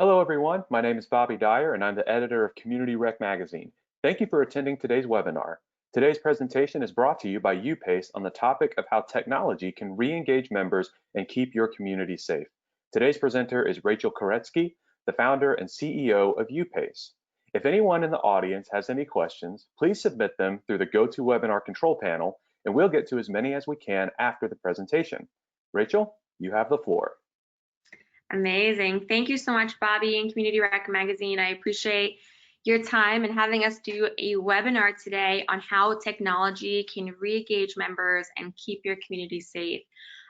Hello, everyone. My name is Bobby Dyer, and I'm the editor of Community Rec Magazine. Thank you for attending today's webinar. Today's presentation is brought to you by Upace on the topic of how technology can re-engage members and keep your community safe. Today's presenter is Rachel Koretsky, the founder and CEO of Upace. If anyone in the audience has any questions, please submit them through the GoToWebinar control panel, and we'll get to as many as we can after the presentation. Rachel, you have the floor. Amazing. Thank you so much, Bobby and Community Rec Magazine. I appreciate your time and having us do a webinar today on how technology can re-engage members and keep your community safe.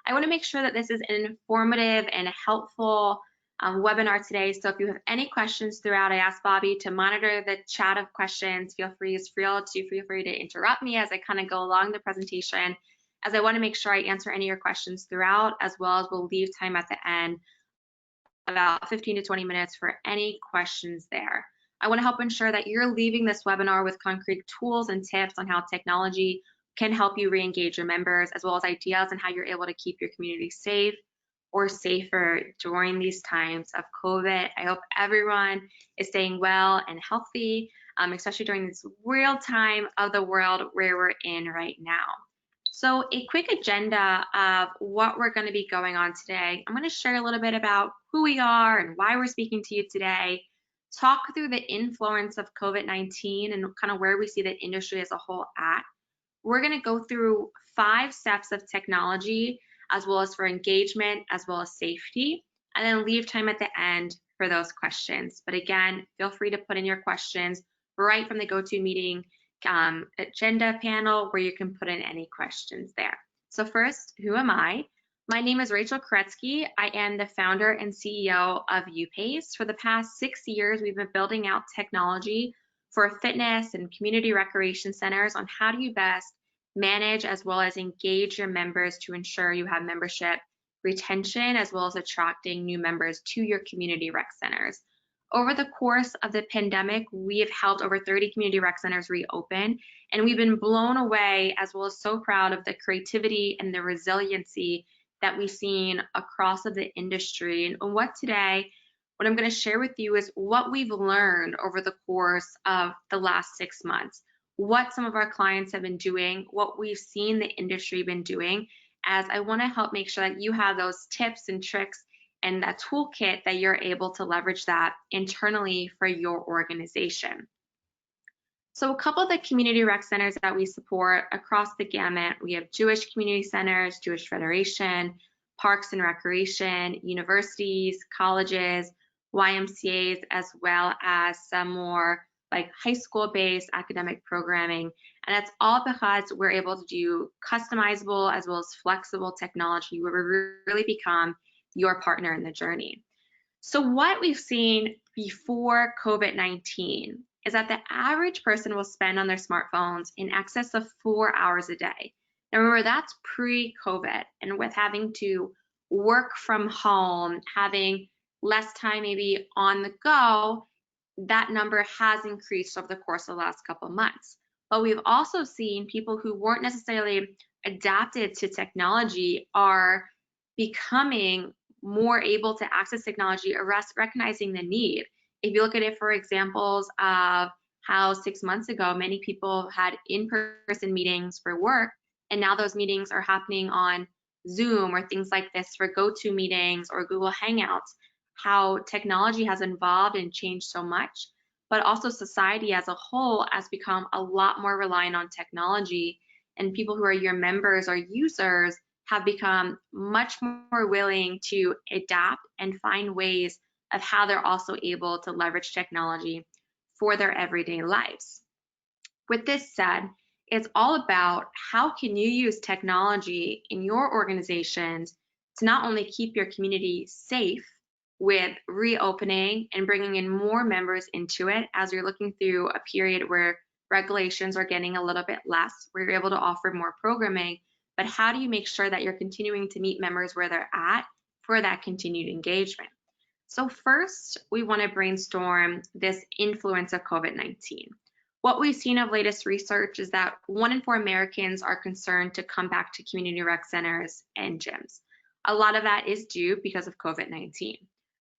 I want to make sure that this is an informative and helpful webinar today. So if you have any questions throughout, I ask Bobby to monitor the chat of questions. Feel free to interrupt me as I kind of go along the presentation, as I want to make sure I answer any of your questions throughout, as well as we'll leave time at the end, about 15 to 20 minutes for any questions there. I want to help ensure that you're leaving this webinar with concrete tools and tips on how technology can help you re-engage your members, as well as ideas on how you're able to keep your community safe or safer during these times of COVID. I hope everyone is staying well and healthy, especially during this real time of the world where we're in right now. So a quick agenda of what we're going to be going on today. I'm going to share a little bit about who we are and why we're speaking to you today, talk through the influence of COVID-19 and kind of where we see the industry as a whole at. We're going to go through 5 steps of technology, as well as for engagement, as well as safety, and then leave time at the end for those questions. But again, feel free to put in your questions right from the GoToMeeting agenda panel, where you can put in any questions there. So first, who am I? My name is Rachel Koretsky. I am the founder and CEO of Upace. For the past 6 years, we've been building out technology for fitness and community recreation centers on how do you best manage as well as engage your members to ensure you have membership retention, as well as attracting new members to your community rec centers. Over the course of the pandemic, we have helped over 30 community rec centers reopen, and we've been blown away, as well as so proud of the creativity and the resiliency that we've seen across of the industry. And what I'm going to share with you is what we've learned over the course of the last 6 months, what some of our clients have been doing, what we've seen the industry been doing, as I want to help make sure that you have those tips and tricks and that toolkit that you're able to leverage that internally for your organization. So a couple of the community rec centers that we support across the gamut, we have Jewish community centers, Jewish Federation, parks and recreation, universities, colleges, YMCAs, as well as some more like high school-based academic programming. And that's all because we're able to do customizable as well as flexible technology, where we really become your partner in the journey. So what we've seen before COVID-19 is that the average person will spend on their smartphones in excess of 4 hours a day. Now remember, that's pre-COVID, and with having to work from home, having less time maybe on the go, that number has increased over the course of the last couple of months. But we've also seen people who weren't necessarily adapted to technology are becoming more able to access technology, or recognizing the need. If you look at it for examples of how 6 months ago many people had in-person meetings for work, and now those meetings are happening on Zoom or things like this for GoToMeetings or Google Hangouts, how technology has evolved and changed so much, but also society as a whole has become a lot more reliant on technology, and people who are your members or users have become much more willing to adapt and find ways of how they're also able to leverage technology for their everyday lives. With this said, it's all about how can you use technology in your organizations to not only keep your community safe with reopening and bringing in more members into it, as you're looking through a period where regulations are getting a little bit less, where you're able to offer more programming, but how do you make sure that you're continuing to meet members where they're at for that continued engagement? So first, we want to brainstorm this influence of COVID-19. What we've seen of latest research is that 1 in 4 Americans are concerned to come back to community rec centers and gyms. A lot of that is due because of COVID-19.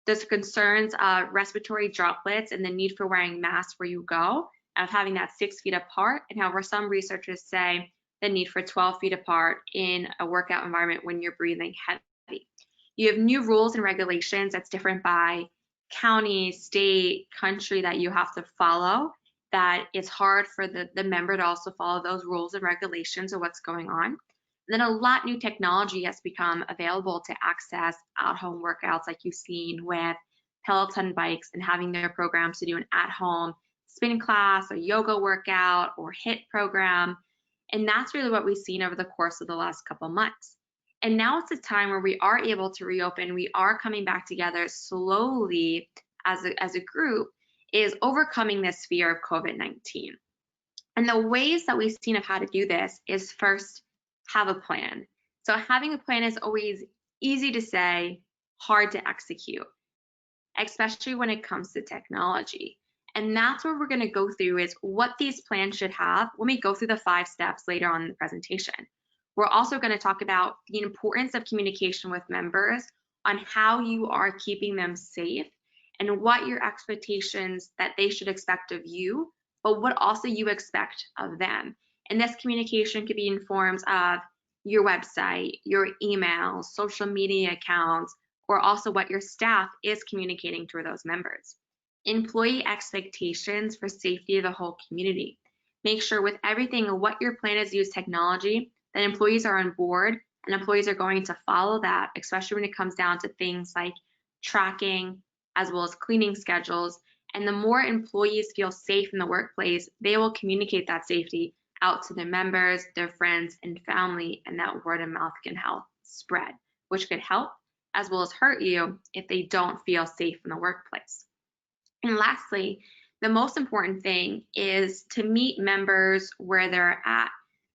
There's concerns of respiratory droplets and the need for wearing masks where you go, of having that 6 feet apart, and however some researchers say the need for 12 feet apart in a workout environment when you're breathing heavy. You have new rules and regulations that's different by county, state, country that you have to follow, that it's hard for the member to also follow those rules and regulations of what's going on. And then a lot new technology has become available to access at-home workouts, like you've seen with Peloton bikes and having their programs to do an at-home spin class or yoga workout or HIIT program. And that's really what we've seen over the course of the last couple months. And now it's a time where we are able to reopen, we are coming back together slowly as a group, is overcoming this fear of COVID-19. And the ways that we've seen of how to do this is first, have a plan. So having a plan is always easy to say, hard to execute, especially when it comes to technology. And that's what we're going to go through, is what these plans should have when we go through the 5 steps later on in the presentation. We're also going to talk about the importance of communication with members on how you are keeping them safe and what your expectations that they should expect of you, but what also you expect of them. And this communication could be in forms of your website, your emails, social media accounts, or also what your staff is communicating to those members. Employee expectations for safety of the whole community. Make sure with everything and what your plan is to use technology, that employees are on board and employees are going to follow that, especially when it comes down to things like tracking as well as cleaning schedules. And the more employees feel safe in the workplace, they will communicate that safety out to their members, their friends, and family, and that word of mouth can help spread, which could help as well as hurt you if they don't feel safe in the workplace. And lastly, the most important thing is to meet members where they're at.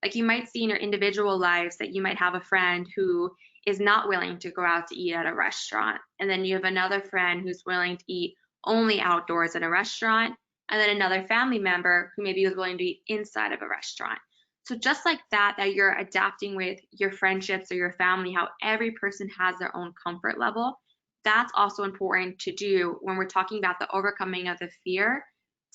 Like you might see in your individual lives that you might have a friend who is not willing to go out to eat at a restaurant. And then you have another friend who's willing to eat only outdoors at a restaurant. And then another family member who maybe is willing to eat inside of a restaurant. So just like that you're adapting with your friendships or your family, how every person has their own comfort level. That's also important to do when we're talking about the overcoming of the fear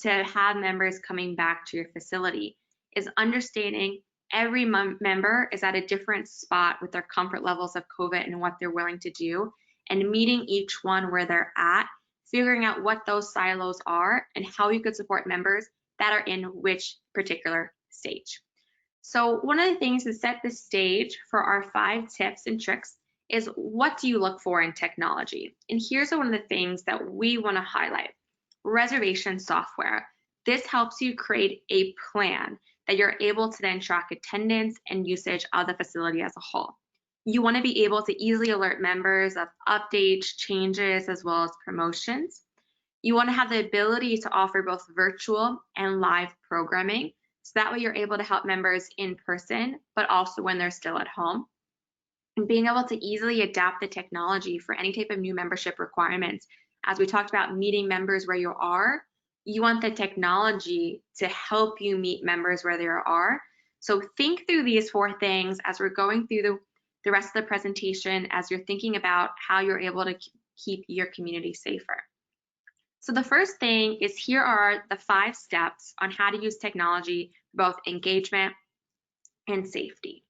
to have members coming back to your facility, is understanding every member is at a different spot with their comfort levels of COVID and what they're willing to do, and meeting each one where they're at, figuring out what those silos are and how you could support members that are in which particular stage. So one of the things to set the stage for our 5 tips and tricks is, what do you look for in technology? And here's one of the things that we want to highlight. Reservation software. This helps you create a plan that you're able to then track attendance and usage of the facility as a whole. You want to be able to easily alert members of updates, changes, as well as promotions. You want to have the ability to offer both virtual and live programming, so that way you're able to help members in person, but also when they're still at home. And being able to easily adapt the technology for any type of new membership requirements. As we talked about meeting members where you are, you want the technology to help you meet members where they are. So think through these 4 things as we're going through the rest of the presentation, as you're thinking about how you're able to keep your community safer. So the first thing is, here are the 5 steps on how to use technology for both engagement and safety.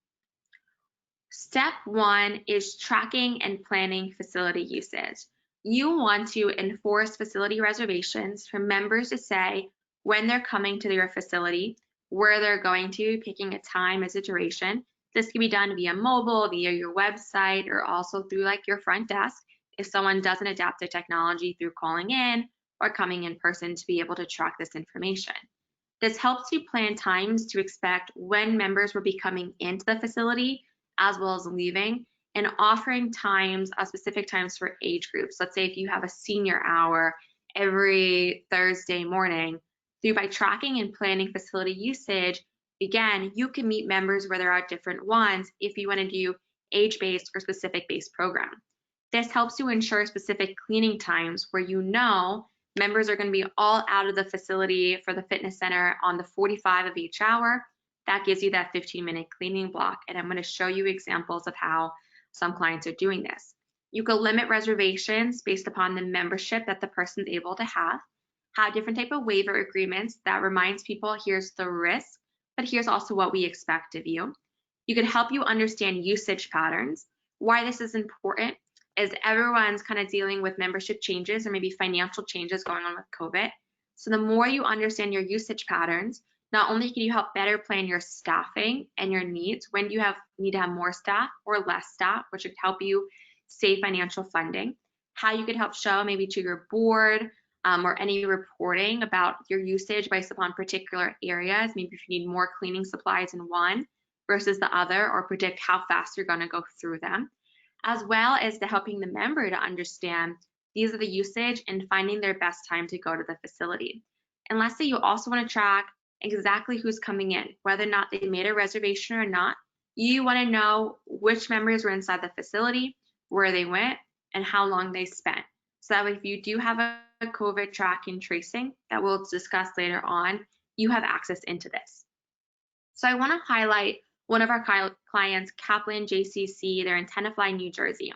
Step 1 is tracking and planning facility usage. You want to enforce facility reservations for members to say when they're coming to your facility, where they're going to, picking a time as a duration. This can be done via mobile, via your website, or also through like your front desk if someone doesn't adapt the technology through calling in or coming in person to be able to track this information. This helps you plan times to expect when members will be coming into the facility as well as leaving, and offering times, specific times for age groups. Let's say if you have a senior hour every Thursday morning, by tracking and planning facility usage, again, you can meet members where there are different ones if you want to do age-based or specific-based program. This helps you ensure specific cleaning times where you know members are going to be all out of the facility for the fitness center on the 45 of each hour. That gives you that 15-minute cleaning block. And I'm going to show you examples of how some clients are doing this. You could limit reservations based upon the membership that the person's able to have different type of waiver agreements that reminds people here's the risk, but here's also what we expect of you. You could help you understand usage patterns. Why this is important is everyone's kind of dealing with membership changes or maybe financial changes going on with COVID. So the more you understand your usage patterns, not only can you help better plan your staffing and your needs, when do you need to have more staff or less staff, which would help you save financial funding, how you could help show maybe to your board or any reporting about your usage based upon particular areas, maybe if you need more cleaning supplies in one versus the other, or predict how fast you're going to go through them, as well as the helping the member to understand these are the usage and finding their best time to go to the facility. And lastly, you also want to track exactly who's coming in, whether or not they made a reservation or not. You want to know which members were inside the facility, where they went, and how long they spent. So that way, if you do have a COVID track and tracing that we'll discuss later on, you have access into this. So I want to highlight one of our clients, Kaplen JCC. They're in Tenafly, New Jersey.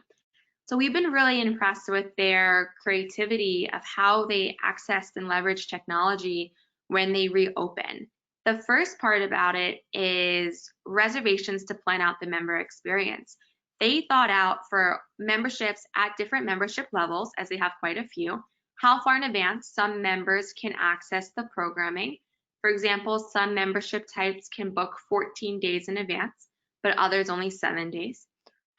So we've been really impressed with their creativity of how they accessed and leveraged technology when they reopen. The first part about it is reservations to plan out the member experience. They thought out for memberships at different membership levels, as they have quite a few, how far in advance some members can access the programming. For example, some membership types can book 14 days in advance, but others only 7 days,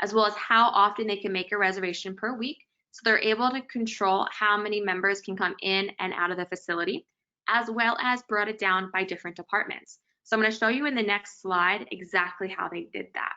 as well as how often they can make a reservation per week. So they're able to control how many members can come in and out of the facility, as well as brought it down by different departments. So I'm going to show you in the next slide exactly how they did that.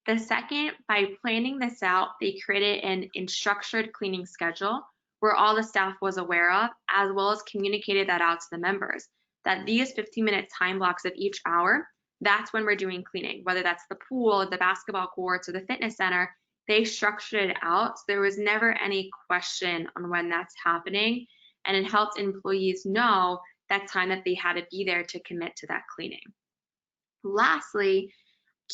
The second, by planning this out, they created an unstructured cleaning schedule where all the staff was aware of, as well as communicated that out to the members, that these 15-minute time blocks of each hour, that's when we're doing cleaning, whether that's the pool, the basketball courts, or the fitness center. They structured it out, so there was never any question on when that's happening, and it helped employees know that time that they had to be there to commit to that cleaning. Lastly,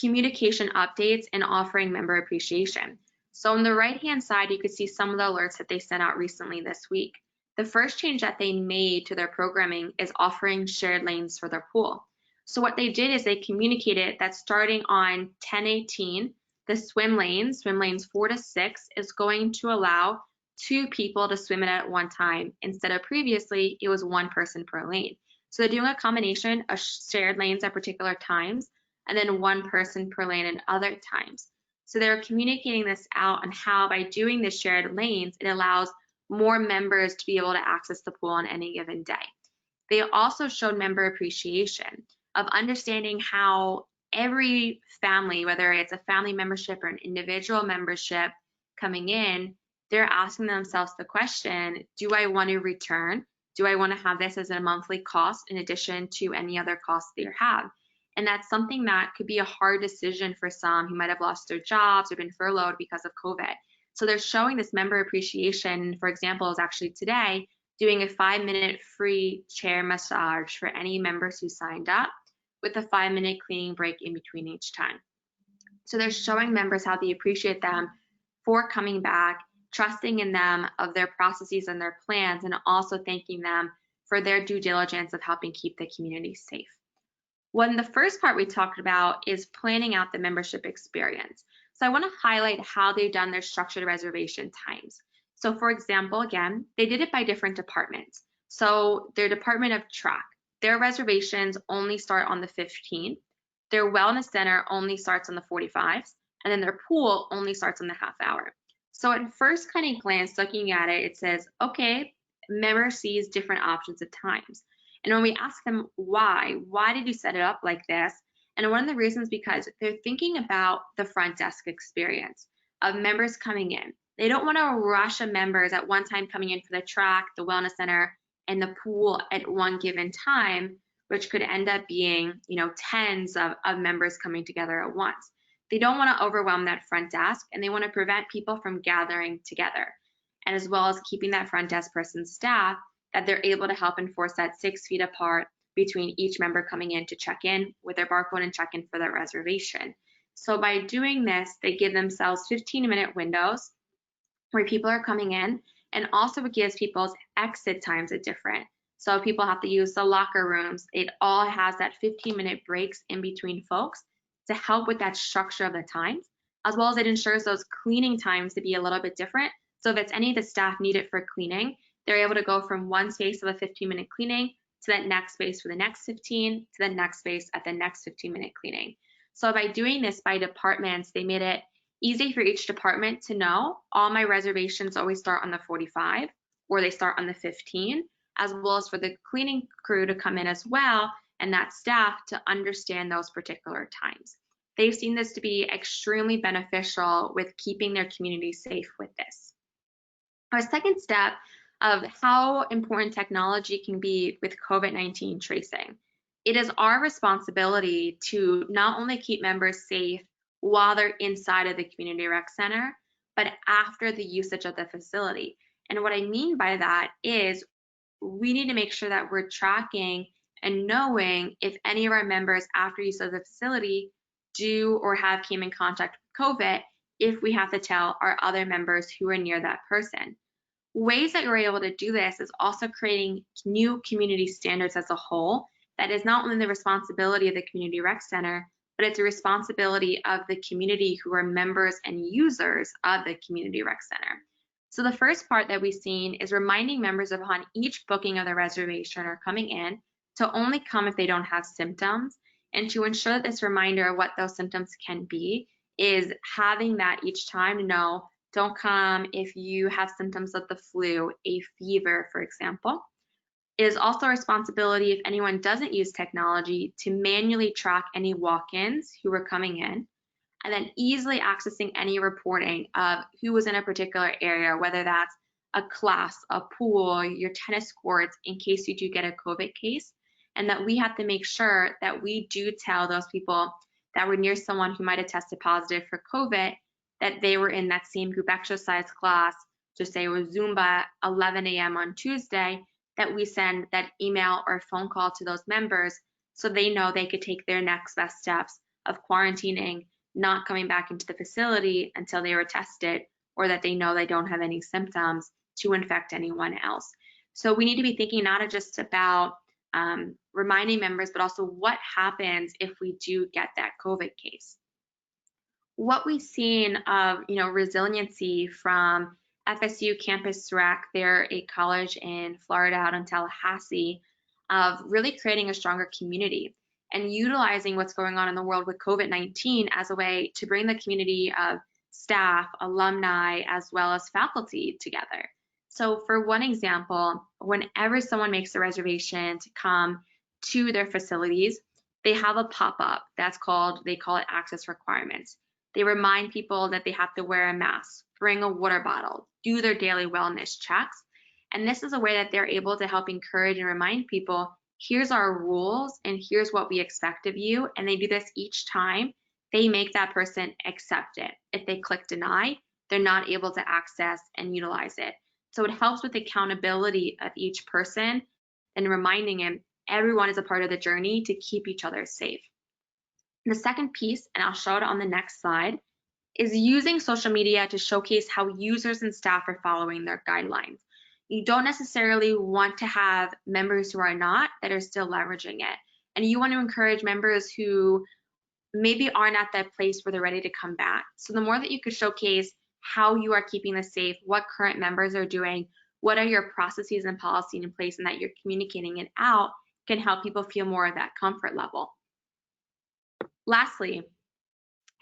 communication updates and offering member appreciation. So on the right-hand side, you could see some of the alerts that they sent out recently this week. The first change that they made to their programming is offering shared lanes for their pool. So what they did is they communicated that starting on 10/18, the swim lanes 4 to 6, is going to allow 2 people to swim in at one time. Instead of previously, it was 1 person per lane. So they're doing a combination of shared lanes at particular times, and then 1 person per lane at other times. So they're communicating this out on how by doing the shared lanes, it allows more members to be able to access the pool on any given day. They also showed member appreciation of understanding how every family, whether it's a family membership or an individual membership coming in, they're asking themselves the question, do I want to return? Do I want to have this as a monthly cost in addition to any other costs they have? And that's something that could be a hard decision for some who might have lost their jobs or been furloughed because of COVID. So they're showing this member appreciation. For example, is actually today doing a 5-minute free chair massage for any members who signed up, with a 5-minute cleaning break in between each time. So they're showing members how they appreciate them for coming back, trusting in them of their processes and their plans, and also thanking them for their due diligence of helping keep the community safe. When the first part we talked about is planning out the membership experience. So I want to highlight how they've done their structured reservation times. So for example, again, they did it by different departments. So their department of track, their reservations only start on the 15th. Their wellness center only starts on the 45th, and then their pool only starts on the half hour. So at first kind of glance, looking at it, it says, okay, member sees different options of times. And when we ask them why did you set it up like this? And one of the reasons, because they're thinking about the front desk experience of members coming in. They don't want to rush a members at one time coming in for the track, the wellness center, and the pool at one given time, which could end up being, tens of members coming together at once. They don't want to overwhelm that front desk, and they want to prevent people from gathering together, and as well as keeping that front desk person's staff that they're able to help enforce that 6 feet apart between each member coming in to check in with their barcode and check in for their reservation. So by doing this, they give themselves 15-minute windows where people are coming in, and also it gives people's exit times a different. So people have to use the locker rooms. It all has that 15-minute breaks in between folks to help with that structure of the times, as well as it ensures those cleaning times to be a little bit different. So if it's any of the staff needed for cleaning, they're able to go from one space of a 15-minute cleaning to that next space for the next 15, to the next space at the next 15-minute cleaning. So by doing this by departments, they made it easy for each department to know all my reservations always start on the 45 or they start on the 15, as well as for the cleaning crew to come in as well and that staff to understand those particular times. They've seen this to be extremely beneficial with keeping their community safe with this. Our second step of how important technology can be with COVID-19 tracing. It is our responsibility to not only keep members safe while they're inside of the community rec center, but after the usage of the facility. And what I mean by that is we need to make sure that we're tracking and knowing if any of our members after use of the facility do or have came in contact with COVID, if we have to tell our other members who are near that person. Ways that we're able to do this is also creating new community standards as a whole. That is not only the responsibility of the community rec center, but it's a responsibility of the community who are members and users of the community rec center. So the first part that we've seen is reminding members upon each booking of the reservation or coming in to only come if they don't have symptoms, and to ensure that this reminder of what those symptoms can be is having that each time to know, don't come if you have symptoms of the flu, a fever, for example. It is also a responsibility if anyone doesn't use technology to manually track any walk-ins who are coming in, and then easily accessing any reporting of who was in a particular area, whether that's a class, a pool, your tennis courts, in case you do get a COVID case, and that we have to make sure that we do tell those people that were near someone who might have tested positive for COVID that they were in that same group exercise class, just say it was Zumba 11 a.m. on Tuesday, that we send that email or phone call to those members so they know they could take their next best steps of quarantining, not coming back into the facility until they were tested, or that they know they don't have any symptoms to infect anyone else. So we need to be thinking not just about reminding members, but also what happens if we do get that COVID case. What we've seen of resiliency from FSU Campus REC, they're a college in Florida out in Tallahassee, of really creating a stronger community and utilizing what's going on in the world with COVID-19 as a way to bring the community of staff, alumni, as well as faculty together. So for one example, whenever someone makes a reservation to come to their facilities, they have a pop-up that's they call it access requirements. They remind people that they have to wear a mask, bring a water bottle, do their daily wellness checks. And this is a way that they're able to help encourage and remind people, here's our rules and here's what we expect of you. And they do this each time they make that person accept it. If they click deny, they're not able to access and utilize it. So it helps with accountability of each person and reminding him everyone is a part of the journey to keep each other safe. The second piece, and I'll show it on the next slide, is using social media to showcase how users and staff are following their guidelines. You don't necessarily want to have members who are not, that are still leveraging it. And you want to encourage members who maybe aren't at that place where they're ready to come back. So the more that you could showcase how you are keeping this safe, what current members are doing, what are your processes and policies in place, and that you're communicating it out, can help people feel more of that comfort level. Lastly,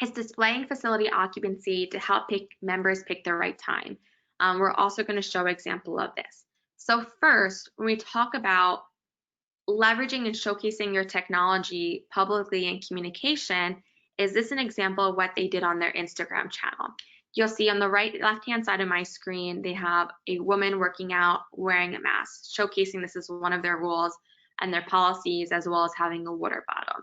it's displaying facility occupancy to help members pick the right time. We're also going to show an example of this. So first, when we talk about leveraging and showcasing your technology publicly in communication, is this an example of what they did on their Instagram channel? You'll see on the left-hand side of my screen, they have a woman working out wearing a mask, showcasing this is one of their rules and their policies, as well as having a water bottle.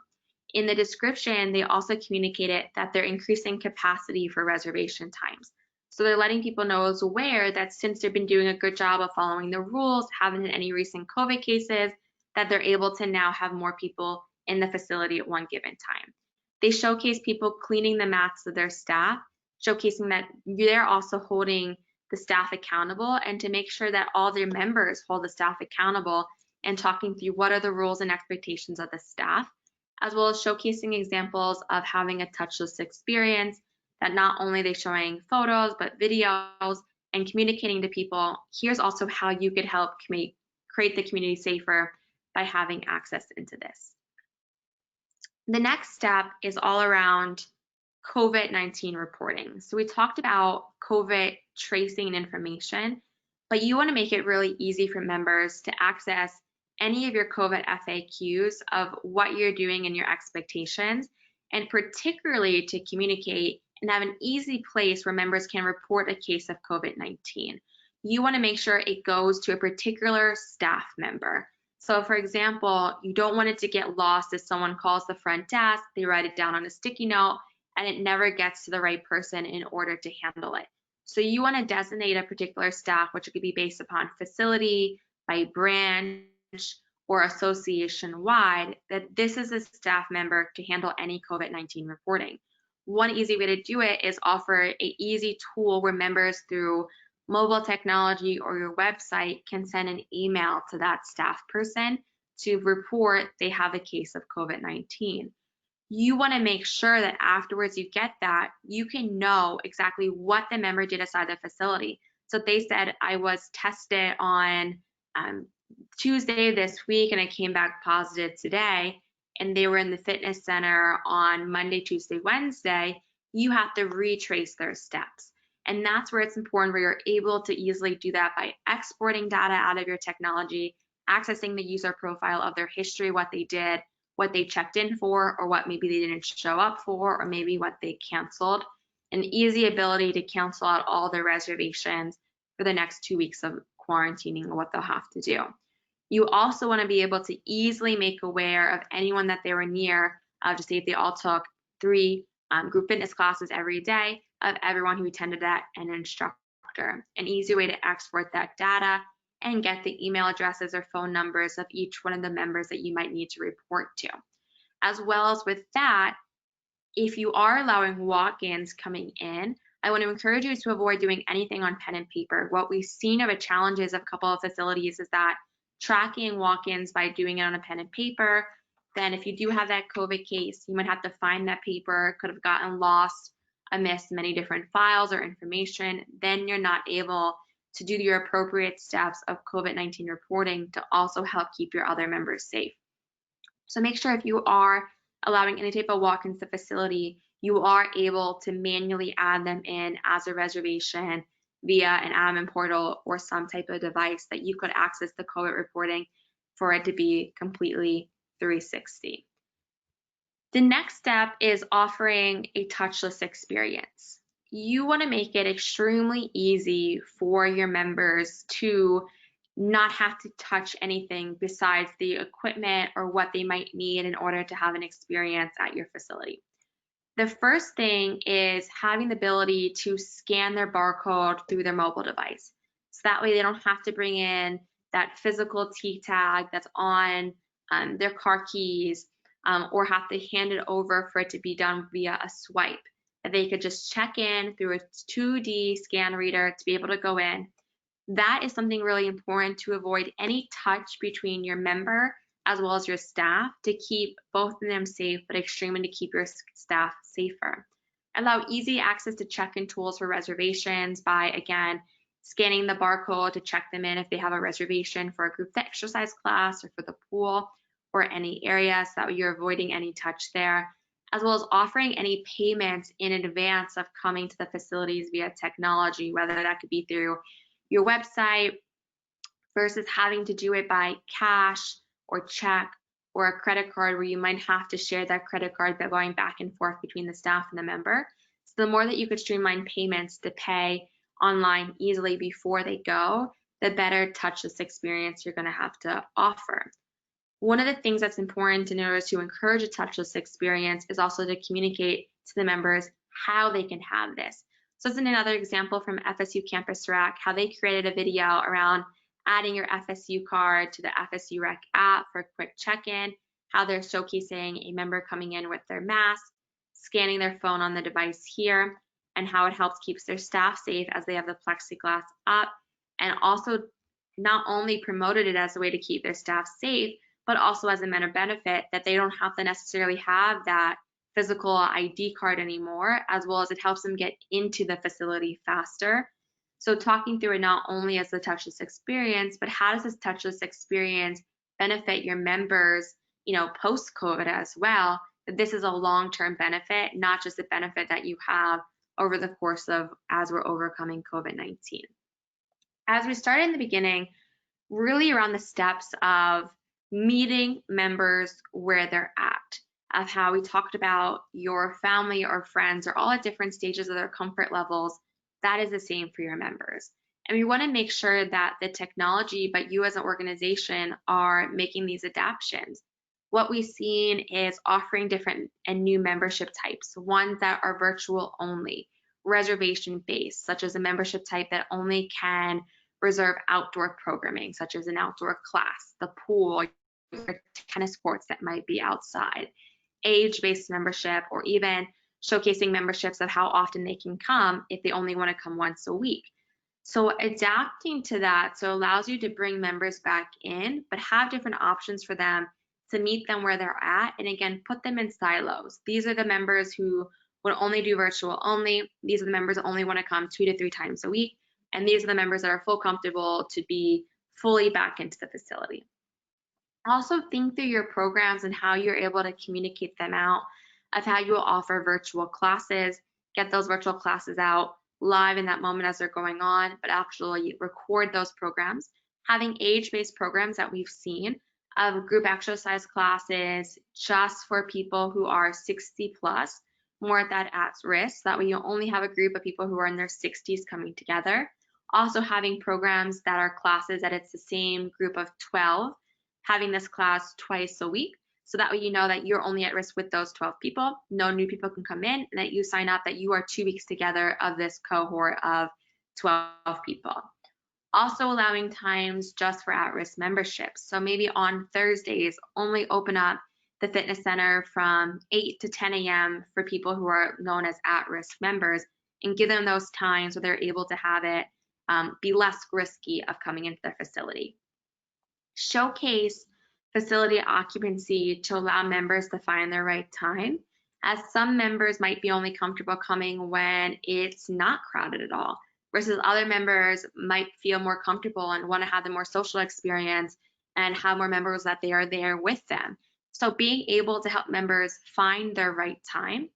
In the description, they also communicated that they're increasing capacity for reservation times. So they're letting people know as aware that since they've been doing a good job of following the rules, haven't had any recent COVID cases, that they're able to now have more people in the facility at one given time. They showcase people cleaning the mats of their staff, showcasing that they're also holding the staff accountable and to make sure that all their members hold the staff accountable and talking through what are the rules and expectations of the staff, as well as showcasing examples of having a touchless experience that not only they're showing photos, but videos and communicating to people. Here's also how you could help create the community safer by having access into this. The next step is all around COVID-19 reporting. So we talked about COVID tracing and information, but you want to make it really easy for members to access any of your COVID FAQs of what you're doing and your expectations, and particularly to communicate and have an easy place where members can report a case of COVID-19. You want to make sure it goes to a particular staff member. So for example, you don't want it to get lost if someone calls the front desk, they write it down on a sticky note, and it never gets to the right person in order to handle it. So you want to designate a particular staff, which could be based upon facility, by branch, or association-wide, that this is a staff member to handle any COVID-19 reporting. One easy way to do it is offer an easy tool where members through mobile technology or your website can send an email to that staff person to report they have a case of COVID-19. You want to make sure that afterwards you get that, you can know exactly what the member did outside the facility. So if they said, I was tested on Tuesday this week and I came back positive today, and they were in the fitness center on Monday, Tuesday, Wednesday, you have to retrace their steps. And that's where it's important where you're able to easily do that by exporting data out of your technology, accessing the user profile of their history, what they did, what they checked in for, or what maybe they didn't show up for, or maybe what they canceled. An easy ability to cancel out all their reservations for the next 2 weeks of quarantining or what they'll have to do. You also want to be able to easily make aware of anyone that they were near, just say if they all took 3 group fitness classes every day, of everyone who attended that and an instructor. An easy way to export that data and get the email addresses or phone numbers of each one of the members that you might need to report to. As well as with that, if you are allowing walk-ins coming in, I want to encourage you to avoid doing anything on pen and paper. What we've seen of the challenges of a couple of facilities is that tracking walk-ins by doing it on a pen and paper, then if you do have that COVID case, you might have to find that paper, could have gotten lost amidst many different files or information, then you're not able to do your appropriate steps of COVID-19 reporting to also help keep your other members safe. So make sure if you are allowing any type of walk-ins to the facility, you are able to manually add them in as a reservation via an admin portal or some type of device that you could access the COVID reporting for it to be completely 360. The next step is offering a touchless experience. You want to make it extremely easy for your members to not have to touch anything besides the equipment or what they might need in order to have an experience at your facility. The first thing is having the ability to scan their barcode through their mobile device. So that way they don't have to bring in that physical T tag that's on their car keys, or have to hand it over for it to be done via a swipe. That they could just check in through a 2D scan reader to be able to go in. That is something really important to avoid any touch between your member as well as your staff to keep both of them safe, but extremely to keep your staff safer. Allow easy access to check-in tools for reservations by, again, scanning the barcode to check them in if they have a reservation for a group exercise class or for the pool or any area, so that you're avoiding any touch there, as well as offering any payments in advance of coming to the facilities via technology, whether that could be through your website versus having to do it by cash or check or a credit card where you might have to share that credit card by going back and forth between the staff and the member. So the more that you could streamline payments to pay online easily before they go, the better touchless experience you're going to have to offer. One of the things that's important in order to encourage a touchless experience is also to communicate to the members how they can have this. So this is another example from FSU Campus REC, how they created a video around adding your FSU card to the FSU REC app for a quick check-in, how they're showcasing a member coming in with their mask, scanning their phone on the device here, and how it helps keeps their staff safe as they have the plexiglass up, and also not only promoted it as a way to keep their staff safe, but also as a matter of benefit that they don't have to necessarily have that physical ID card anymore, as well as it helps them get into the facility faster. So talking through it not only as the touchless experience, but how does this touchless experience benefit your members, post-COVID as well, that this is a long-term benefit, not just a benefit that you have over the course of as we're overcoming COVID-19. As we started in the beginning, really around the steps of meeting members where they're at, of how we talked about your family or friends are all at different stages of their comfort levels. That is the same for your members. And we want to make sure that the technology, but you as an organization are making these adaptations. What we've seen is offering different and new membership types, ones that are virtual only, reservation based, such as a membership type that only can reserve outdoor programming, such as an outdoor class, the pool, or tennis courts that might be outside, age-based membership, or even showcasing memberships of how often they can come if they only want to come once a week. So adapting to that so allows you to bring members back in, but have different options for them to meet them where they're at, and again, put them in silos. These are the members who would only do virtual only. These are the members that only want to come 2 to 3 times a week. And these are the members that are full comfortable to be fully back into the facility. Also think through your programs and how you're able to communicate them out, of how you will offer virtual classes, get those virtual classes out live in that moment as they're going on, but actually record those programs. Having age-based programs that we've seen of group exercise classes just for people who are 60 plus, more at that at risk. That way you only have a group of people who are in their 60s coming together. Also having programs that are classes that it's the same group of 12, having this class twice a week. So that way you know that you're only at risk with those 12 people. No new people can come in, and that you sign up that you are 2 weeks together of this cohort of 12 people. Also allowing times just for at-risk memberships. So maybe on Thursdays, only open up the fitness center from 8 to 10 a.m. for people who are known as at-risk members, and give them those times where they're able to have it be less risky of coming into their facility. Showcase facility occupancy to allow members to find their right time, as some members might be only comfortable coming when it's not crowded at all, versus other members might feel more comfortable and want to have the more social experience and have more members that they are there with them. So being able to help members find their right time.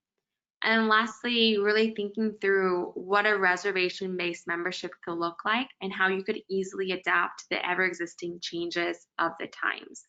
And lastly, really thinking through what a reservation-based membership could look like and how you could easily adapt to the ever-existing changes of the times.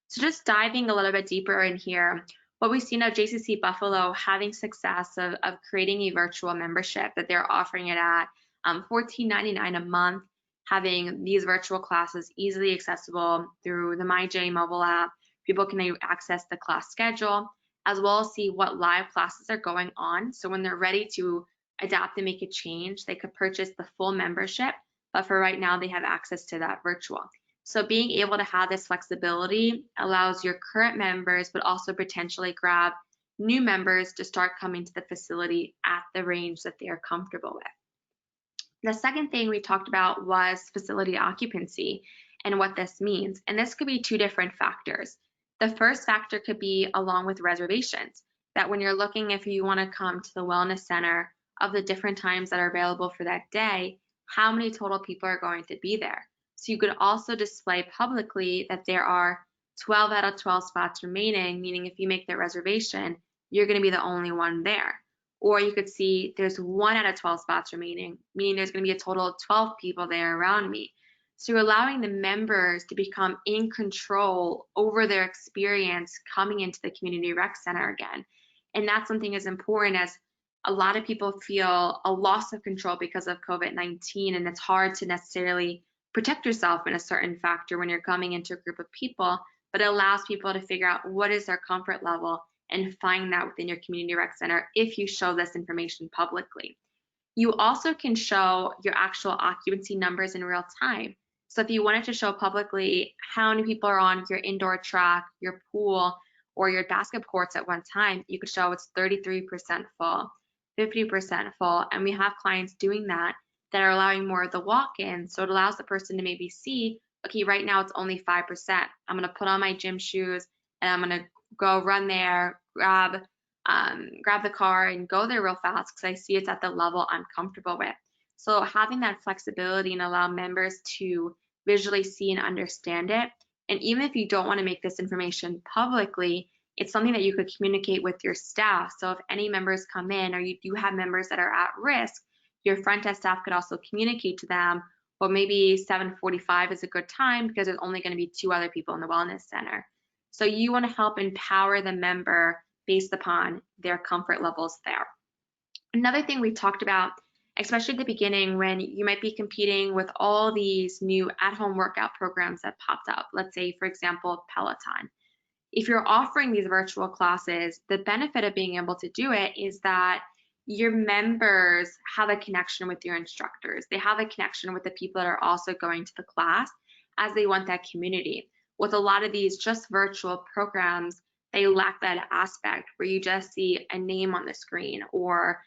So just diving a little bit deeper in here, what we've seen of JCC Buffalo having success of creating a virtual membership that they're offering it at $14.99 a month, having these virtual classes easily accessible through the MyJ mobile app. People can access the class schedule, as well as see what live classes are going on. So when they're ready to adapt and make a change, they could purchase the full membership, but for right now, they have access to that virtual. So being able to have this flexibility allows your current members, but also potentially grab new members to start coming to the facility at the range that they are comfortable with. The second thing we talked about was facility occupancy and what this means. And this could be 2 different factors. The first factor could be along with reservations, that when you're looking if you want to come to the wellness center of the different times that are available for that day, how many total people are going to be there. So you could also display publicly that there are 12 out of 12 spots remaining, meaning if you make that reservation, you're going to be the only one there. Or you could see there's 1 out of 12 spots remaining, meaning there's going to be a total of 12 people there around me. So you're allowing the members to become in control over their experience coming into the community rec center again. And that's something as important, as a lot of people feel a loss of control because of COVID-19, and it's hard to necessarily protect yourself in a certain factor when you're coming into a group of people, but it allows people to figure out what is their comfort level and find that within your community rec center if you show this information publicly. You also can show your actual occupancy numbers in real time. So if you wanted to show publicly how many people are on your indoor track, your pool, or your basketball courts at one time, you could show it's 33% full. 50% full, and we have clients doing that are allowing more of the walk-in. So it allows the person to maybe see, okay, right now it's only 5%. I'm gonna put on my gym shoes and I'm gonna go run there, grab the car and go there real fast because I see it's at the level I'm comfortable with. So having that flexibility and allow members to visually see and understand it. And even if you don't want to make this information publicly, it's something that you could communicate with your staff. So if any members come in or you do have members that are at risk, your front desk staff could also communicate to them, well, maybe 7:45 is a good time because there's only going to be 2 other people in the wellness center. So you want to help empower the member based upon their comfort levels there. Another thing we talked about, especially at the beginning when you might be competing with all these new at-home workout programs that popped up, let's say, for example, Peloton. If you're offering these virtual classes, the benefit of being able to do it is that your members have a connection with your instructors. They have a connection with the people that are also going to the class as they want that community. With a lot of these just virtual programs, they lack that aspect where you just see a name on the screen or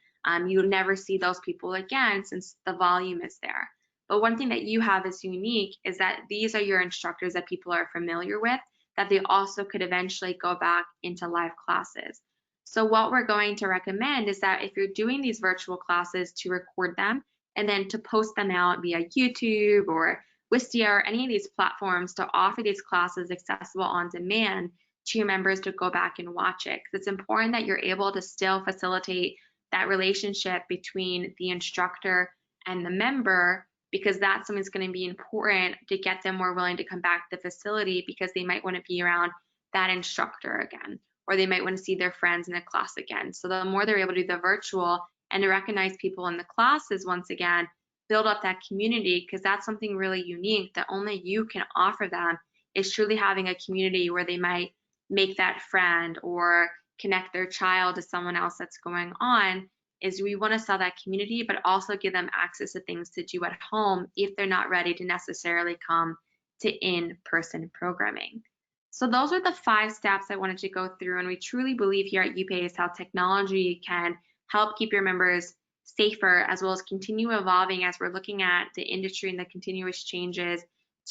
you never see those people again since the volume is there. But one thing that you have is unique is that these are your instructors that people are familiar with, that they also could eventually go back into live classes. So what we're going to recommend is that if you're doing these virtual classes, to record them and then to post them out via YouTube or Wistia or any of these platforms to offer these classes accessible on demand to your members to go back and watch it. Because it's important that you're able to still facilitate that relationship between the instructor and the member, because that's something that's going to be important to get them more willing to come back to the facility because they might want to be around that instructor again, or they might want to see their friends in the class again. So the more they're able to do the virtual and to recognize people in the classes once again, build up that community, because that's something really unique that only you can offer them, is truly having a community where they might make that friend or connect their child to someone else that's going on. Is we want to sell that community, but also give them access to things to do at home if they're not ready to necessarily come to in-person programming. So those are the 5 steps I wanted to go through, and we truly believe here at Upace how technology can help keep your members safer, as well as continue evolving as we're looking at the industry and the continuous changes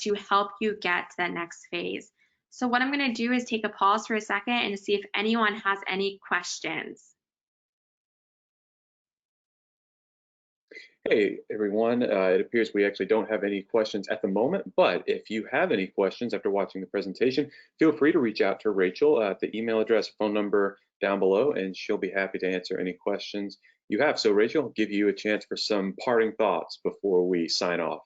to help you get to that next phase. So what I'm going to do is take a pause for a second and see if anyone has any questions. Hey everyone, it appears we actually don't have any questions at the moment, but if you have any questions after watching the presentation, feel free to reach out to Rachel at the email address, phone number down below, and she'll be happy to answer any questions you have. So Rachel, I'll give you a chance for some parting thoughts before we sign off.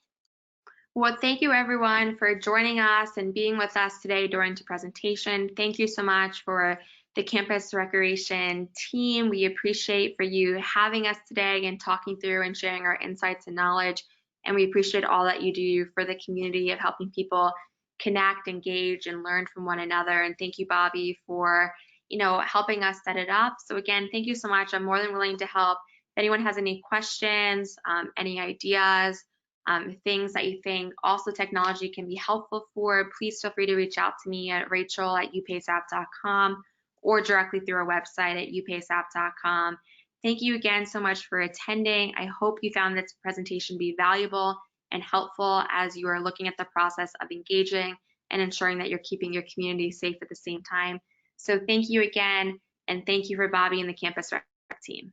Well, thank you everyone for joining us and being with us today during the presentation. Thank you so much for the Campus Recreation team. We appreciate for you having us today and talking through and sharing our insights and knowledge. And we appreciate all that you do for the community of helping people connect, engage, and learn from one another. And thank you, Bobby, for helping us set it up. So again, thank you so much. I'm more than willing to help. If anyone has any questions, any ideas, things that you think also technology can be helpful for, please feel free to reach out to me at rachel@upaceapp.com or directly through our website at upaceapp.com. Thank you again so much for attending. I hope you found this presentation to be valuable and helpful as you are looking at the process of engaging and ensuring that you're keeping your community safe at the same time. So thank you again, and thank you for Bobby and the Campus Rec team.